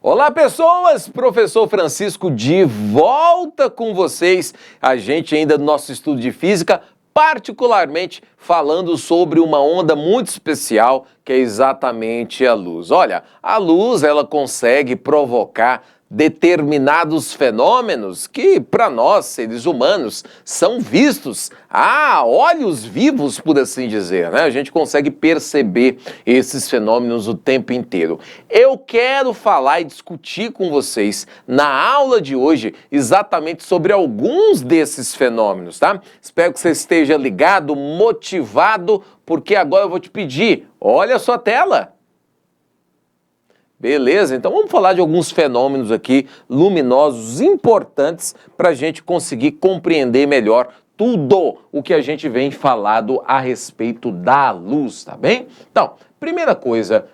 Olá, pessoas! Professor Francisco de volta com vocês. A gente ainda no nosso estudo de física, particularmente falando sobre uma onda muito especial, que é exatamente a luz. Olha, a luz, ela consegue provocar determinados fenômenos que, para nós, seres humanos, são vistos a olhos vivos, por assim dizer, né? A gente consegue perceber esses fenômenos o tempo inteiro. Eu quero falar e discutir com vocês na aula de hoje exatamente sobre alguns desses fenômenos, tá? Espero que você esteja ligado, motivado, porque agora eu vou te pedir, olha a sua tela. Beleza, então vamos falar de alguns fenômenos aqui luminosos, importantes, para a gente conseguir compreender melhor tudo o que a gente vem falado a respeito da luz, tá bem? Então, primeira coisa,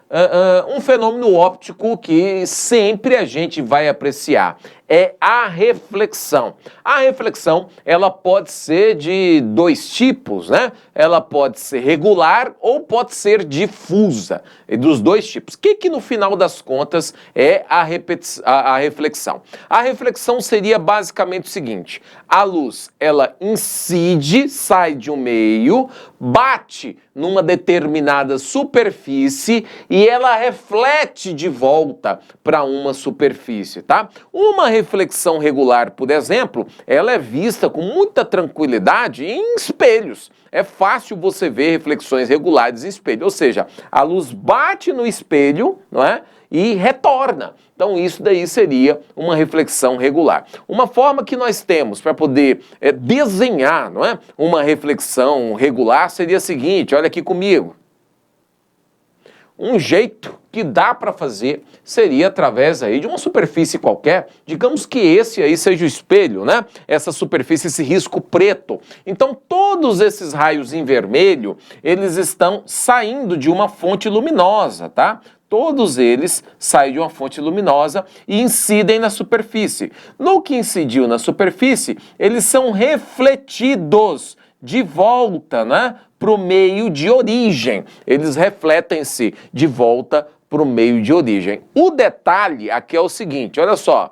um fenômeno óptico que sempre a gente vai apreciar é a reflexão. A reflexão, ela pode ser de dois tipos, né? Ela pode ser regular ou pode ser difusa, dos dois tipos. O que no final das contas é a reflexão? A reflexão seria basicamente o seguinte: a luz, ela incide, sai de um meio, bate numa determinada superfície e ela reflete de volta para uma superfície, tá? Uma reflexão regular, por exemplo, ela é vista com muita tranquilidade em espelhos. É fácil você ver reflexões regulares em espelho, ou seja, a luz bate no espelho, não é? E retorna. Então isso daí seria uma reflexão regular. Uma forma que nós temos para poder desenhar, não é, uma reflexão regular seria a seguinte, olha aqui comigo. Um jeito que dá para fazer seria através aí de uma superfície qualquer, digamos que esse aí seja o espelho, né? Essa superfície, esse risco preto. Então todos esses raios em vermelho, eles estão saindo de uma fonte luminosa, tá? Todos eles saem de uma fonte luminosa e incidem na superfície. No que incidiu na superfície, eles são refletidos de volta, né, para o meio de origem. Eles refletem-se de volta para o meio de origem. O detalhe aqui é o seguinte, olha só.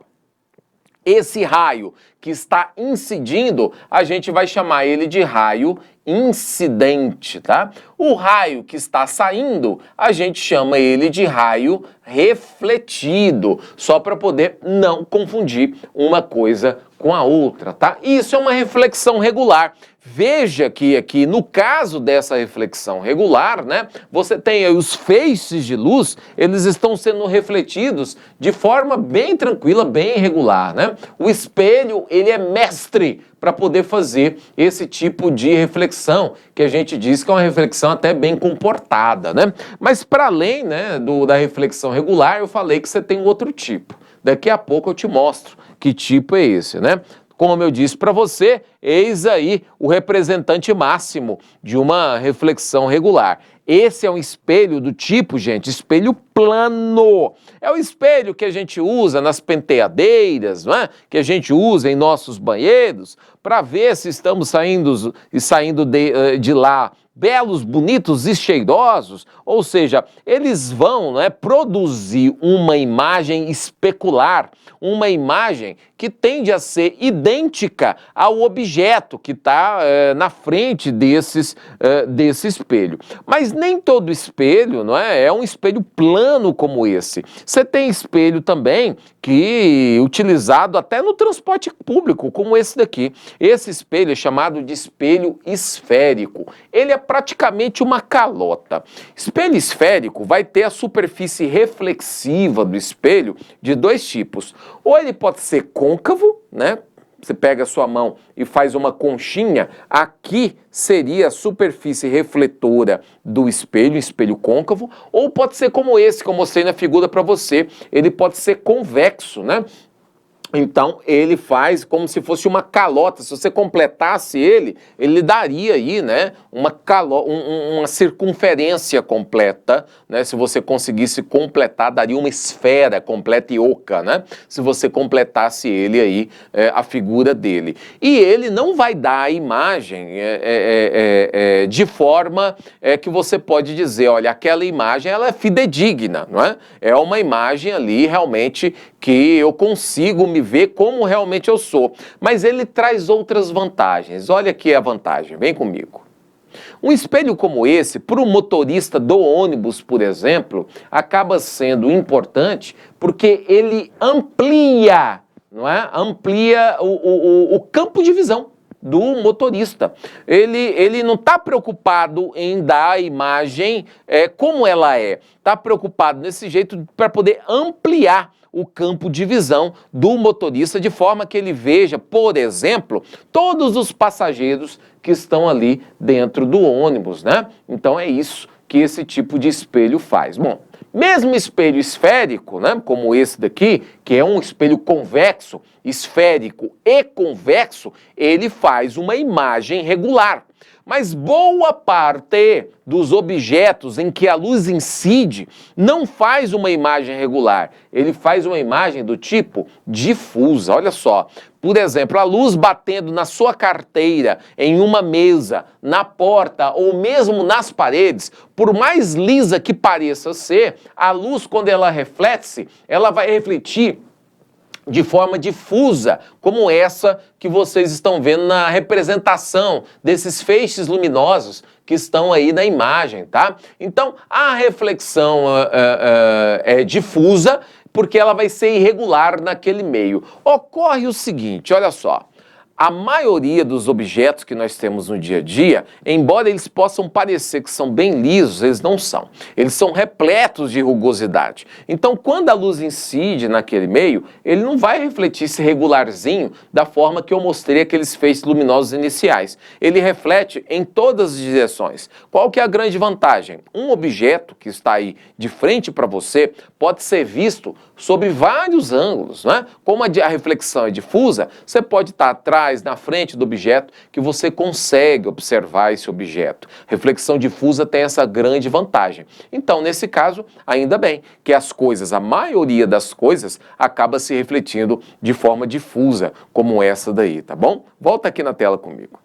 Esse raio que está incidindo, a gente vai chamar ele de raio incidente, tá? O raio que está saindo, a gente chama ele de raio refletido, só para poder não confundir uma coisa com a outra, tá? Isso é uma reflexão regular. Veja que aqui, no caso dessa reflexão regular, né, você tem aí os feixes de luz, eles estão sendo refletidos de forma bem tranquila, bem regular, né? O espelho, ele é mestre para poder fazer esse tipo de reflexão, que a gente diz que é uma reflexão até bem comportada, né? Mas para além, né, da reflexão regular, eu falei que você tem um outro tipo. Daqui a pouco eu te mostro que tipo é esse, né? Como eu disse para você, eis aí o representante máximo de uma reflexão regular. Esse é um espelho do tipo, gente, espelho plano. É o espelho que a gente usa nas penteadeiras, não é? Que a gente usa em nossos banheiros para ver se estamos saindo de lá belos, bonitos e cheirosos, ou seja, eles vão, né, produzir uma imagem especular, uma imagem que tende a ser idêntica ao objeto que está na frente desse espelho. Mas nem todo espelho, não é um espelho plano como esse. Você tem espelho também que utilizado até no transporte público, como esse daqui. Esse espelho é chamado de espelho esférico. Ele é praticamente uma calota. Espelho esférico vai ter a superfície reflexiva do espelho de dois tipos. Ou ele pode ser côncavo, né? Você pega a sua mão e faz uma conchinha, aqui seria a superfície refletora do espelho, espelho côncavo, ou pode ser como esse que eu mostrei na figura para você, ele pode ser convexo, né? Então, ele faz como se fosse uma calota. Se você completasse ele daria aí, né, uma circunferência completa, né? Se você conseguisse completar, daria uma esfera completa e oca, né? Se você completasse ele aí, a figura dele. E ele não vai dar a imagem de forma que você pode dizer, olha, aquela imagem ela é fidedigna, não é? É uma imagem ali realmente que eu consigo me ver como realmente eu sou. Mas ele traz outras vantagens. Olha aqui a vantagem, vem comigo. Um espelho como esse, para o motorista do ônibus, por exemplo, acaba sendo importante porque ele amplia, não é? Amplia o campo de visão do motorista. Ele não está preocupado em dar a imagem como ela é. Está preocupado nesse jeito para poder ampliar o campo de visão do motorista, de forma que ele veja, por exemplo, todos os passageiros que estão ali dentro do ônibus, né? Então é isso que esse tipo de espelho faz. Bom, mesmo espelho esférico, né, como esse daqui, que é um espelho convexo, esférico e convexo, ele faz uma imagem regular. Mas boa parte dos objetos em que a luz incide não faz uma imagem regular. Ele faz uma imagem do tipo difusa. Olha só. Por exemplo, a luz batendo na sua carteira, em uma mesa, na porta ou mesmo nas paredes, por mais lisa que pareça ser, a luz, quando ela reflete-se, ela vai refletir de forma difusa, como essa que vocês estão vendo na representação desses feixes luminosos que estão aí na imagem, tá? Então, a reflexão é difusa porque ela vai ser irregular naquele meio. Ocorre o seguinte, olha só. A maioria dos objetos que nós temos no dia a dia, embora eles possam parecer que são bem lisos, eles não são. Eles são repletos de rugosidade. Então, quando a luz incide naquele meio, ele não vai refletir esse regularzinho da forma que eu mostrei aqueles feixes luminosos iniciais. Ele reflete em todas as direções. Qual que é a grande vantagem? Um objeto que está aí de frente para você pode ser visto sob vários ângulos, né? Como a reflexão é difusa, você pode estar atrás, na frente do objeto, que você consegue observar esse objeto. Reflexão difusa tem essa grande vantagem. Então, nesse caso, ainda bem que as coisas, a maioria das coisas, acaba se refletindo de forma difusa, como essa daí, tá bom? Volta aqui na tela comigo.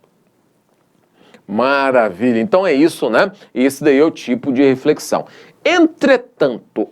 Maravilha, então é isso, né? Esse daí é o tipo de reflexão. Entretanto,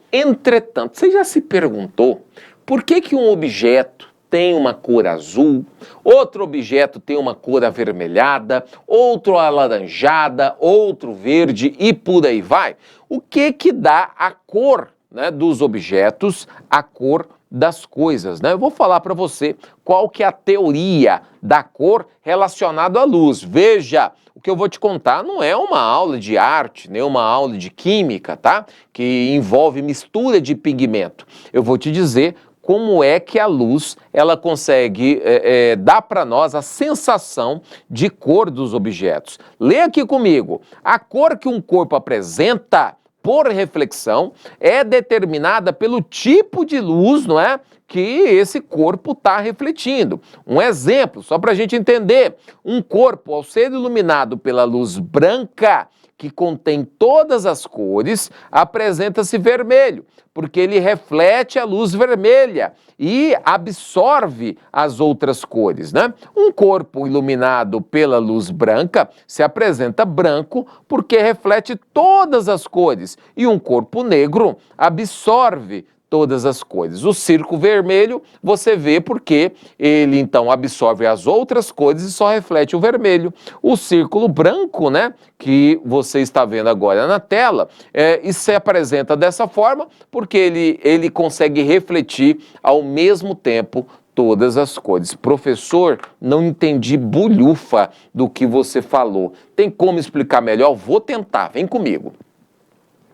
você já se perguntou por que um objeto tem uma cor azul, outro objeto tem uma cor avermelhada, outro alaranjada, outro verde e por aí vai? O que dá a cor, né, dos objetos, a cor das coisas, né? Eu vou falar para você qual que é a teoria da cor relacionada à luz. Veja, o que eu vou te contar não é uma aula de arte, nem uma aula de química, tá? Que envolve mistura de pigmento. Eu vou te dizer como é que a luz ela consegue dar para nós a sensação de cor dos objetos. Lê aqui comigo. A cor que um corpo apresenta por reflexão é determinada pelo tipo de luz, não é, que esse corpo está refletindo. Um exemplo, só para a gente entender, um corpo, ao ser iluminado pela luz branca, que contém todas as cores, apresenta-se vermelho, porque ele reflete a luz vermelha e absorve as outras cores, né? Um corpo iluminado pela luz branca se apresenta branco porque reflete todas as cores, e um corpo negro absorve todas as cores. O círculo vermelho você vê porque ele então absorve as outras cores e só reflete o vermelho. O círculo branco, né, que você está vendo agora na tela, e se apresenta dessa forma porque ele consegue refletir ao mesmo tempo todas as cores. Professor, não entendi bulhufa do que você falou. Tem como explicar melhor? Vou tentar, vem comigo.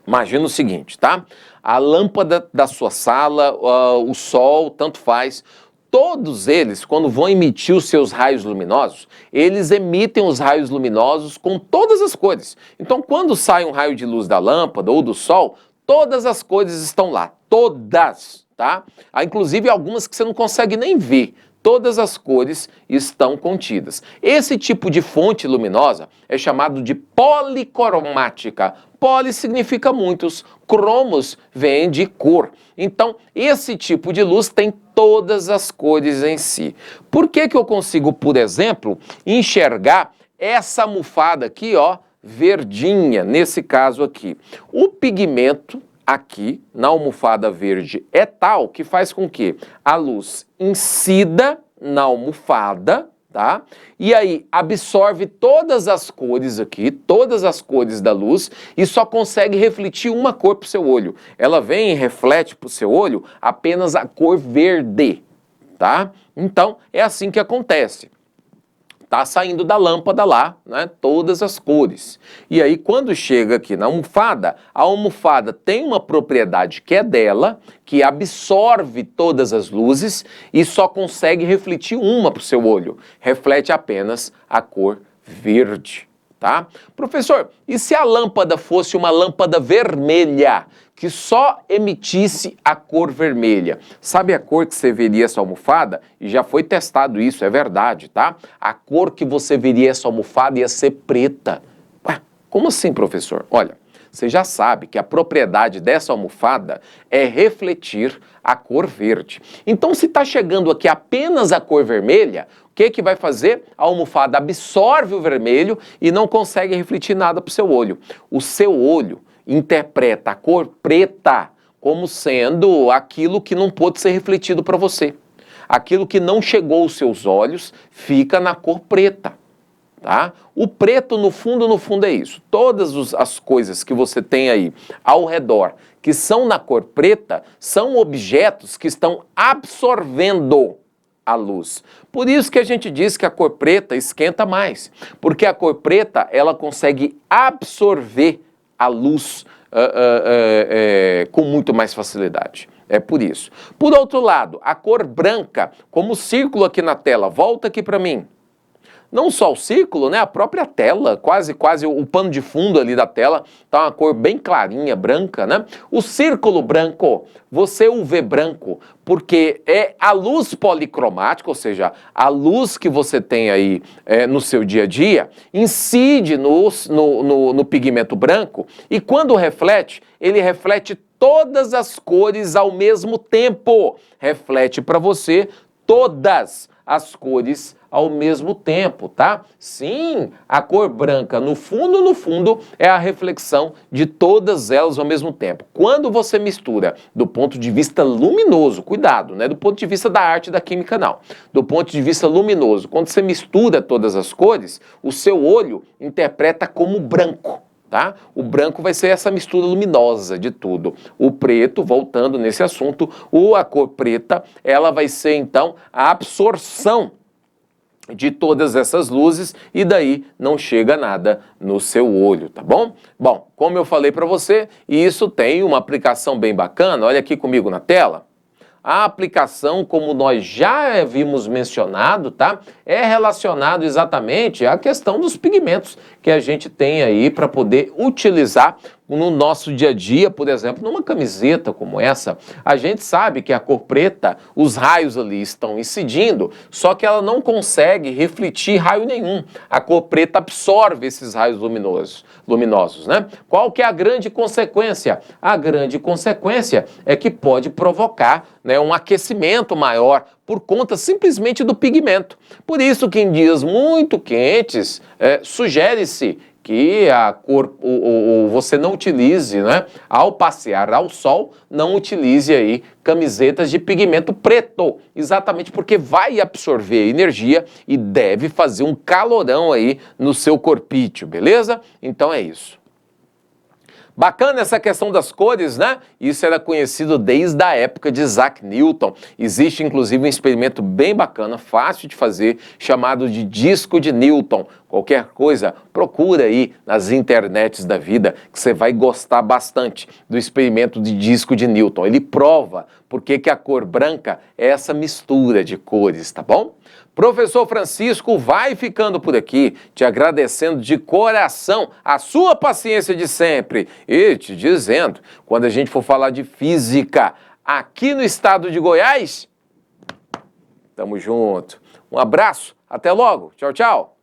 Imagina o seguinte, tá? A lâmpada da sua sala, o sol, tanto faz, todos eles, quando vão emitir os seus raios luminosos, eles emitem os raios luminosos com todas as cores. Então, quando sai um raio de luz da lâmpada ou do sol, todas as cores estão lá, todas. tá? Há inclusive algumas que você não consegue nem ver. Todas as cores estão contidas. Esse tipo de fonte luminosa é chamado de policromática. Poli significa muitos, cromos vem de cor. Então, esse tipo de luz tem todas as cores em si. Por que que eu consigo, por exemplo, enxergar essa almofada aqui, ó, verdinha, nesse caso aqui? O pigmento aqui na almofada verde é tal que faz com que a luz incida na almofada, tá? E aí absorve todas as cores aqui, todas as cores da luz e só consegue refletir uma cor para o seu olho. Ela vem e reflete para o seu olho apenas a cor verde, tá? Então é assim que acontece. Tá saindo da lâmpada lá, né, todas as cores. E aí, quando chega aqui na almofada, a almofada tem uma propriedade que é dela, que absorve todas as luzes e só consegue refletir uma para o seu olho. Reflete apenas a cor verde, tá? Professor, e se a lâmpada fosse uma lâmpada vermelha, que só emitisse a cor vermelha? Sabe a cor que você veria essa almofada? E já foi testado isso, é verdade, tá? A cor que você veria essa almofada ia ser preta. Ué, como assim, professor? Olha, você já sabe que a propriedade dessa almofada é refletir a cor verde. Então, se está chegando aqui apenas a cor vermelha, o que que vai fazer? A almofada absorve o vermelho e não consegue refletir nada para o seu olho. O seu olho interpreta a cor preta como sendo aquilo que não pôde ser refletido para você. Aquilo que não chegou aos seus olhos fica na cor preta, tá? O preto, no fundo é isso. Todas as coisas que você tem aí ao redor que são na cor preta são objetos que estão absorvendo a luz. Por isso que a gente diz que a cor preta esquenta mais, porque a cor preta ela consegue absorver a luz com muito mais facilidade. É por isso. Por outro lado, a cor branca, como o círculo aqui na tela, volta aqui para mim. Não só o círculo, né? A própria tela, quase o pano de fundo ali da tela, tá uma cor bem clarinha, branca, né? O círculo branco, você o vê branco, porque é a luz policromática, ou seja, a luz que você tem aí no seu dia a dia, incide no pigmento branco e quando reflete, ele reflete todas as cores ao mesmo tempo. Reflete para você todas as cores ao mesmo tempo, tá? Sim, a cor branca, no fundo, é a reflexão de todas elas ao mesmo tempo. Quando você mistura do ponto de vista luminoso, cuidado, né? Do ponto de vista da arte e da química, não. Do ponto de vista luminoso, quando você mistura todas as cores, o seu olho interpreta como branco. Tá? O branco vai ser essa mistura luminosa de tudo. O preto, voltando nesse assunto, a cor preta, ela vai ser então a absorção de todas essas luzes e daí não chega nada no seu olho, tá bom? Bom, como eu falei para você, isso tem uma aplicação bem bacana, olha aqui comigo na tela. A aplicação, como nós já vimos mencionado, tá? É relacionado exatamente à questão dos pigmentos que a gente tem aí para poder utilizar no nosso dia a dia, por exemplo, numa camiseta como essa. A gente sabe que a cor preta, os raios ali estão incidindo, só que ela não consegue refletir raio nenhum. A cor preta absorve esses raios luminosos, né? Qual que é a grande consequência? A grande consequência é que pode provocar, né, um aquecimento maior por conta simplesmente do pigmento. Por isso que em dias muito quentes, sugere-se que a cor, você não utilize, né, ao passear ao sol, não utilize aí camisetas de pigmento preto, exatamente porque vai absorver energia e deve fazer um calorão aí no seu corpício, beleza? Então é isso. Bacana essa questão das cores, né? Isso era conhecido desde a época de Isaac Newton. Existe inclusive um experimento bem bacana, fácil de fazer, chamado de disco de Newton. Qualquer coisa, procura aí nas internets da vida, que você vai gostar bastante do experimento de disco de Newton. Ele prova por que a cor branca é essa mistura de cores, tá bom? Professor Francisco vai ficando por aqui, te agradecendo de coração a sua paciência de sempre e te dizendo, quando a gente for falar de física, aqui no estado de Goiás. Tamo junto. Um abraço, até logo. Tchau, tchau.